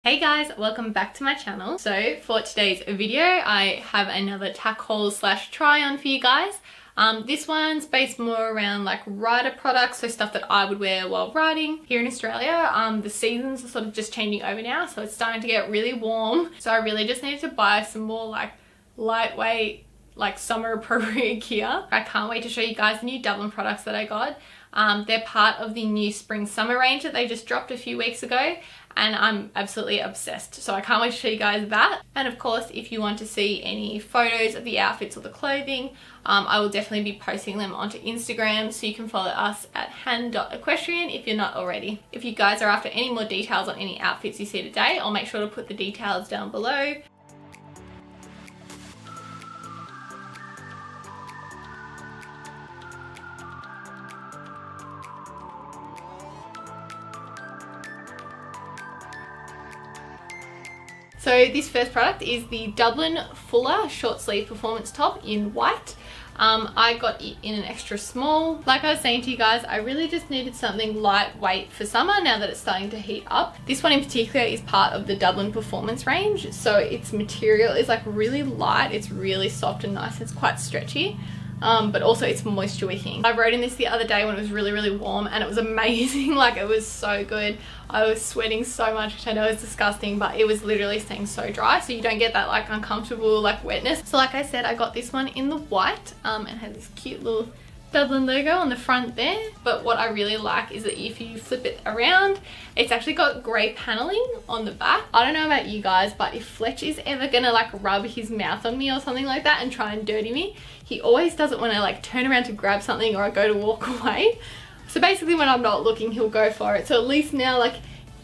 Hey guys, welcome back to my channel. So for today's video, I have another tack haul slash try on for you guys. This one's based more around like rider products, so stuff that I would wear while riding. Here in Australia, the seasons are sort of just changing over now, so it's starting to get really warm. So I really just needed to buy some more like lightweight, like summer appropriate gear. I can't wait to show you guys the new Dublin products that I got. They're part of the new spring summer range that they just dropped a few weeks ago, and I'm absolutely obsessed. So I can't wait to show you guys that. And of course, if you want to see any photos of the outfits or the clothing, I will definitely be posting them onto Instagram, so you can follow us at han.equestrian if you're not already. If you guys are after any more details on any outfits you see today, I'll make sure to put the details down below. So this first product is the Dublin Fuller short sleeve performance top in white. I got it in an extra small. Like I was saying to you guys, I really just needed something lightweight for summer now that it's starting to heat up. This one in particular is part of the Dublin performance range, so its material is like really light, it's really soft and nice, it's quite stretchy. But also it's moisture wicking. I rode in this the other day when it was really warm, and it was amazing. Like, it was so good. I was sweating so much, which I know is disgusting, but it was literally staying so dry, so you don't get that like uncomfortable like wetness. So like I said, I got this one in the white, and had this cute little Dublin logo on the front there. But what I really like is that if you flip it around, it's actually got grey paneling on the back. I don't know about you guys, but if Fletch is ever gonna like rub his mouth on me or something like that and try and dirty me, he always does it when I like turn around to grab something or I go to walk away. So basically when I'm not looking, he'll go for it. So at least now, like,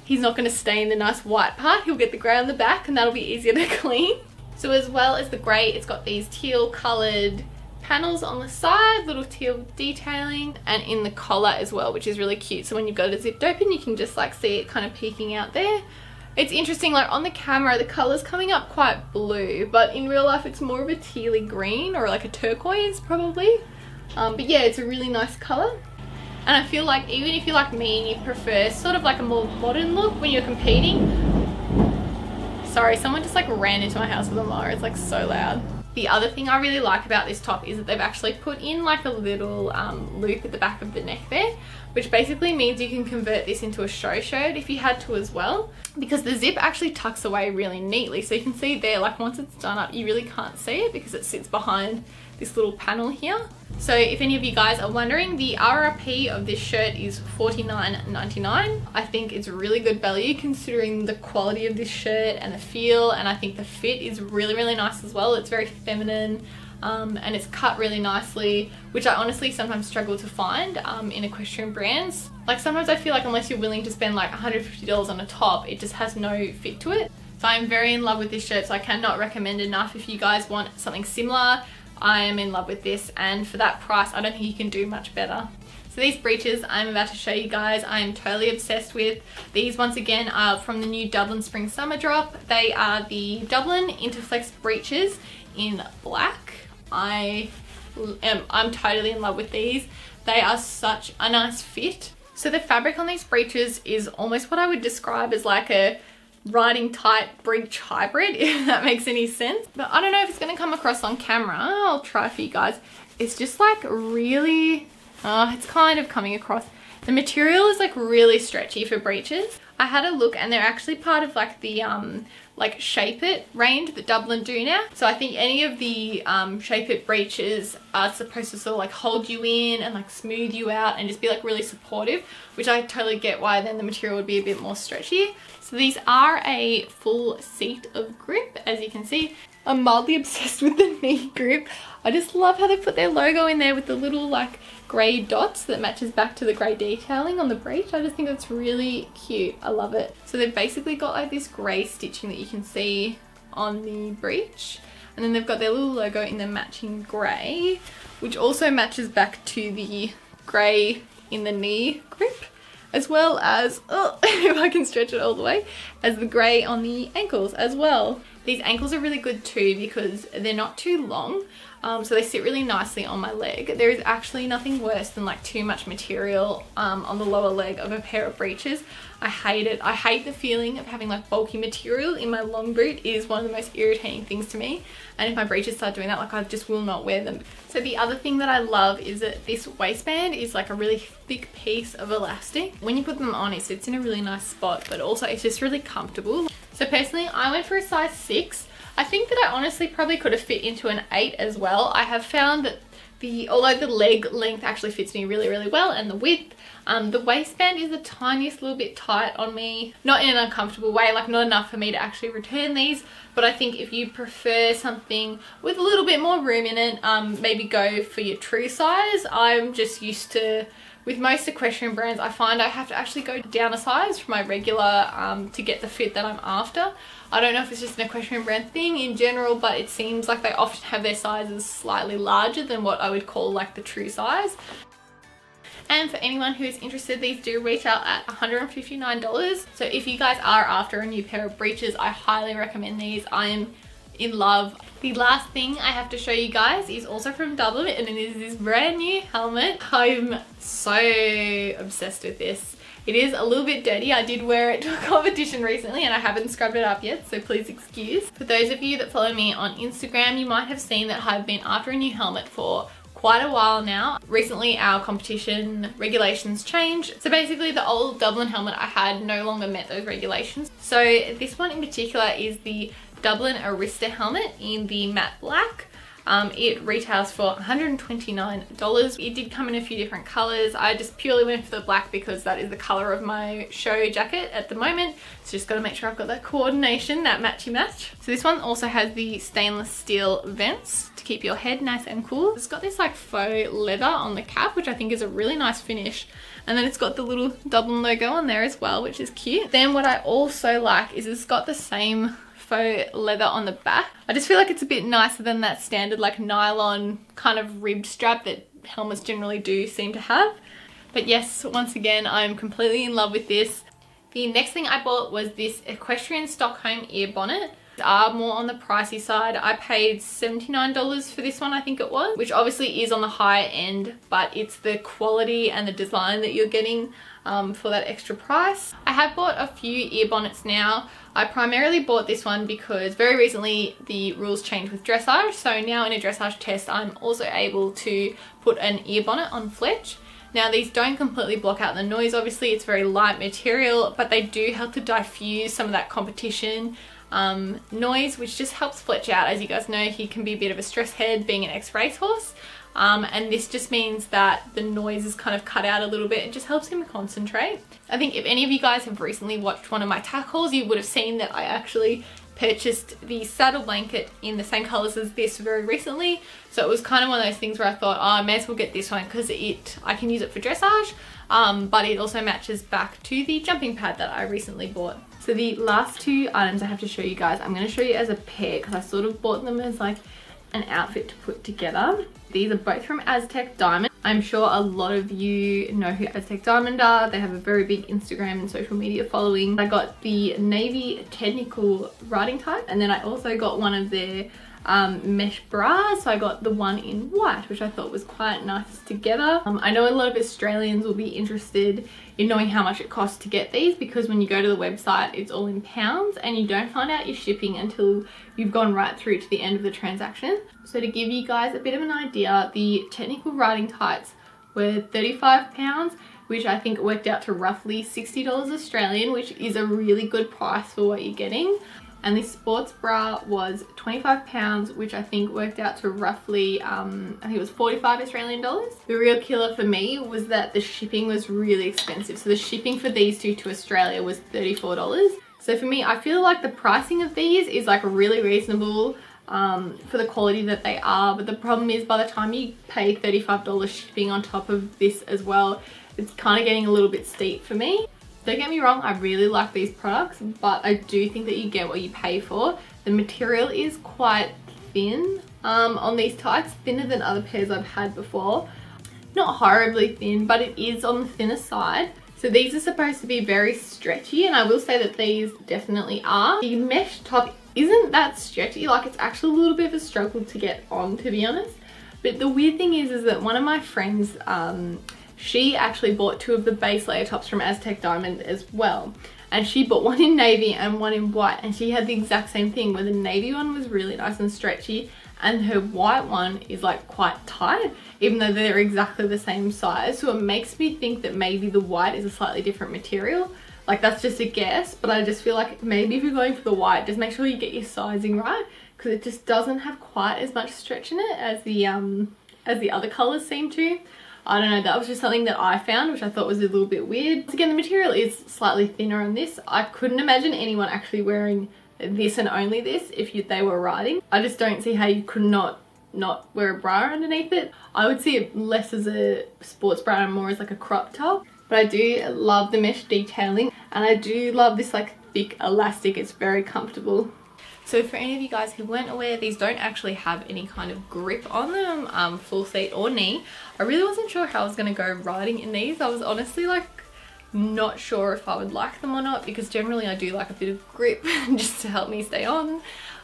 he's not gonna stay in the nice white part, he'll get the grey on the back, and that'll be easier to clean. So as well as the grey, it's got these teal coloured panels on the side, little teal detailing, and in the collar as well, which is really cute. So when you've got it zipped open, you can just like see it kind of peeking out there. It's interesting, like on the camera the color's coming up quite blue, but in real life it's more of a tealy green or like a turquoise probably. But yeah, it's a really nice color. And I feel like even if you're like me and you prefer sort of like a more modern look when you're competing. Sorry, someone just like ran into my house with a mower. It's like so loud. The other thing I really like about this top is that they've actually put in like a little loop at the back of the neck there, which basically means you can convert this into a show shirt if you had to as well, because the zip actually tucks away really neatly. So you can see there, like once it's done up, you really can't see it because it sits behind this little panel here. So if any of you guys are wondering, the RRP of this shirt is $49.99. I think it's really good value considering the quality of this shirt and the feel, and I think the fit is really nice as well. It's very feminine, and it's cut really nicely, which I honestly sometimes struggle to find in equestrian brands. Like sometimes I feel like unless you're willing to spend like $150 on a top, it just has no fit to it. So I'm very in love with this shirt, so I cannot recommend enough if you guys want something similar. I am in love with this, and for that price I don't think you can do much better. So these breeches I'm about to show you guys, I am totally obsessed with. These once again are from the new Dublin spring summer drop. They are the Dublin intersects breeches in black. I'm totally in love with these. They are such a nice fit. So the fabric on these breeches is almost what I would describe as like a riding tight breech hybrid, if that makes any sense. But I don't know if it's gonna come across on camera. I'll try for you guys. It's just like really, it's kind of coming across. The material is like really stretchy for breeches. I had a look and they're actually part of like the like Shape It range that Dublin do now. So I think any of the Shape It breeches are supposed to sort of like hold you in and like smooth you out and just be like really supportive, which I totally get why then the material would be a bit more stretchy. So these are a full seat of grip, as you can see. I'm mildly obsessed with the knee grip. I just love how they put their logo in there with the little like grey dots that matches back to the grey detailing on the breech. I just think that's really cute. I love it. So they've basically got like this grey stitching that you can see on the breech, and then they've got their little logo in the matching grey, which also matches back to the grey in the knee grip, as well as, if I can stretch it all the way, as the grey on the ankles as well. These ankles are really good too because they're not too long, so they sit really nicely on my leg. There is actually nothing worse than like too much material on the lower leg of a pair of breeches. I hate it. I hate the feeling of having like bulky material in my long boot. It is one of the most irritating things to me, and if my breeches start doing that, like I just will not wear them. So the other thing that I love is that this waistband is like a really thick piece of elastic. When you put them on, it sits in a really nice spot, but also it's just really comfortable. So personally, I went for a size 6. I think that I honestly probably could have fit into an 8 as well. I have found that although the leg length actually fits me really, really well, and the width, the waistband is the tiniest little bit tight on me. Not in an uncomfortable way, like not enough for me to actually return these, but I think if you prefer something with a little bit more room in it, maybe go for your true size. I'm just used to, with most equestrian brands, I find I have to actually go down a size from my regular to get the fit that I'm after. I don't know if it's just an equestrian brand thing in general, but it seems like they often have their sizes slightly larger than what I would call like the true size. And for anyone who is interested, these do retail at $159. So if you guys are after a new pair of breeches, I highly recommend these. I am in love. The last thing I have to show you guys is also from Dublin, and it is this brand new helmet. I'm so obsessed with this. It is a little bit dirty. I did wear it to a competition recently and I haven't scrubbed it up yet, so please excuse. For those of you that follow me on Instagram, you might have seen that I've been after a new helmet for quite a while now. Recently our competition regulations changed, so basically the old Dublin helmet I had no longer met those regulations. So this one in particular is the Dublin Arista helmet in the matte black. It retails for $129. It did come in a few different colors. I just purely went for the black because that is the color of my show jacket at the moment. So just got to make sure I've got that coordination, that matchy match. So this one also has the stainless steel vents to keep your head nice and cool. It's got this like faux leather on the cap, which I think is a really nice finish. And then it's got the little Dublin logo on there as well, which is cute. Then what I also like is it's got the same faux leather on the back. I just feel like it's a bit nicer than that standard like nylon kind of ribbed strap that helmets generally do seem to have. But yes, once again, I'm completely in love with this. The next thing I bought was this Equestrian Stockholm ear bonnet. Are more on the pricey side. I paid $79 for this one, I think it was, which obviously is on the high end, but it's the quality and the design that you're getting for that extra price. I have bought a few ear bonnets now. I primarily bought this one because very recently the rules changed with dressage, so now in a dressage test I'm also able to put an ear bonnet on Fletch. Now these don't completely block out the noise, obviously it's very light material, but they do help to diffuse some of that competition noise, which just helps Fletch out. As you guys know, he can be a bit of a stress head being an ex-racehorse, and this just means that the noise is kind of cut out a little bit. It just helps him concentrate. I think if any of you guys have recently watched one of my TACK hauls, you would have seen that I actually purchased the saddle blanket in the same colors as this very recently. So it was kind of one of those things where I thought, oh, I may as well get this one because I can use it for dressage, but it also matches back to the jumping pad that I recently bought. So the last two items I have to show you guys, I'm going to show you as a pair because I sort of bought them as like an outfit to put together. These are both from Aztec Diamond. I'm sure a lot of you know who Aztec Diamond are. They have a very big Instagram and social media following. I got the navy technical riding type, and then I also got one of their mesh bras. So I got the one in white, which I thought was quite nice together. I know a lot of Australians will be interested in knowing how much it costs to get these, because when you go to the website it's all in pounds and you don't find out your shipping until you've gone right through to the end of the transaction. So to give you guys a bit of an idea, the technical riding tights were £35, which I think worked out to roughly $60 Australian, which is a really good price for what you're getting. And this sports bra was £25, which I think worked out to roughly, I think it was 45 Australian dollars. The real killer for me was that the shipping was really expensive. So the shipping for these two to Australia was $34. So for me, I feel like the pricing of these is like really reasonable for the quality that they are. But the problem is by the time you pay $35 shipping on top of this as well, it's kind of getting a little bit steep for me. Don't get me wrong, I really like these products, but I do think that you get what you pay for. The material is quite thin on these tights, thinner than other pairs I've had before. Not horribly thin, but it is on the thinner side. So these are supposed to be very stretchy, and I will say that these definitely are. The mesh top isn't that stretchy. Like, it's actually a little bit of a struggle to get on, to be honest. But the weird thing is that one of my friends, she actually bought 2 of the base layer tops from Aztec Diamond as well. And she bought one in navy and one in white, and she had the exact same thing, where the navy one was really nice and stretchy and her white one is like quite tight, even though they're exactly the same size. So it makes me think that maybe the white is a slightly different material. Like, that's just a guess, but I just feel like maybe if you're going for the white, just make sure you get your sizing right, because it just doesn't have quite as much stretch in it as the other colors seem to. I don't know, that was just something that I found, which I thought was a little bit weird. Again, the material is slightly thinner on this. I couldn't imagine anyone actually wearing this and only this if they were riding. I just don't see how you could not wear a bra underneath it. I would see it less as a sports bra and more as like a crop top. But I do love the mesh detailing, and I do love this like thick elastic. It's very comfortable. So for any of you guys who weren't aware, these don't actually have any kind of grip on them, full seat or knee. I really wasn't sure how I was going to go riding in these. I was honestly like not sure if I would like them or not, because generally I do like a bit of grip just to help me stay on.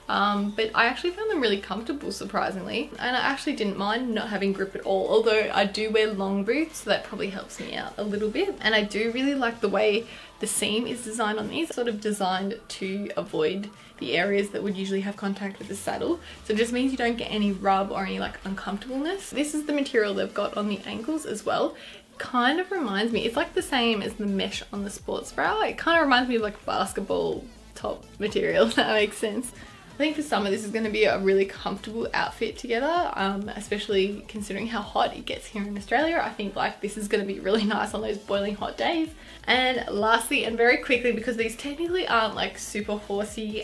But I actually found them really comfortable, surprisingly, and I actually didn't mind not having grip at all, although I do wear long boots, so that probably helps me out a little bit. And I do really like the way the seam is designed on these, sort of designed to avoid the areas that would usually have contact with the saddle, so it just means you don't get any rub or any like uncomfortableness. This is the material they've got on the ankles as well. Kind of reminds me, it's like the same as the mesh on the sports bra. It kind of reminds me of like basketball top material, if that makes sense. I think for summer this is going to be a really comfortable outfit together, especially considering how hot it gets here in Australia. I think like this is going to be really nice on those boiling hot days. And lastly, and very quickly, because these technically aren't like super horsey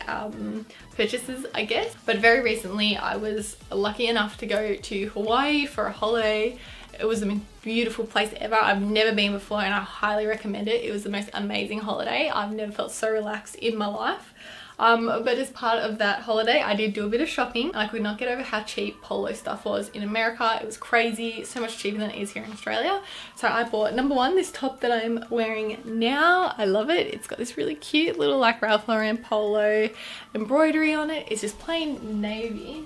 purchases, I guess, but very recently I was lucky enough to go to Hawaii for a holiday. It was the most beautiful place ever. I've never been before and I highly recommend it. It was the most amazing holiday. I've never felt so relaxed in my life. But as part of that holiday, I did do a bit of shopping. I could not get over how cheap polo stuff was in America. It was crazy, so much cheaper than it is here in Australia. So I bought, number one, this top that I'm wearing now. I love it. It's got this really cute little like Ralph Lauren polo embroidery on it. It's just plain navy.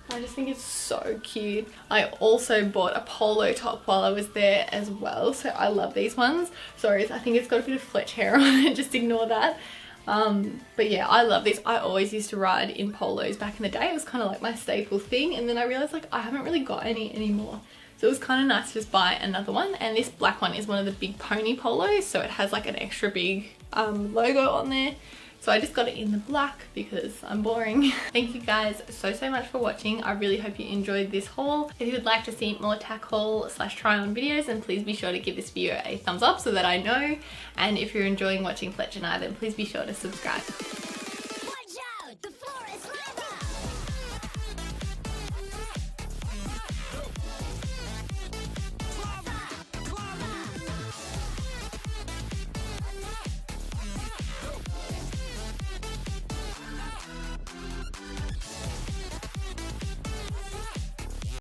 I just think it's so cute. I also bought a polo top while I was there as well. So I love these ones. Sorry, I think it's got a bit of Fletch hair on it. Just ignore that. But yeah, I love these. I always used to ride in polos back in the day. It was kind of like my staple thing, and then I realized like I haven't really got any anymore, so it was kind of nice to just buy another one. And this black one is one of the big pony polos, so it has like an extra big logo on there. So I just got it in the black because I'm boring. Thank you guys so much for watching. I really hope you enjoyed this haul. If you would like to see more TACK haul / try on videos, then please be sure to give this video a thumbs up so that I know. And if you're enjoying watching Fletch and I, then please be sure to subscribe.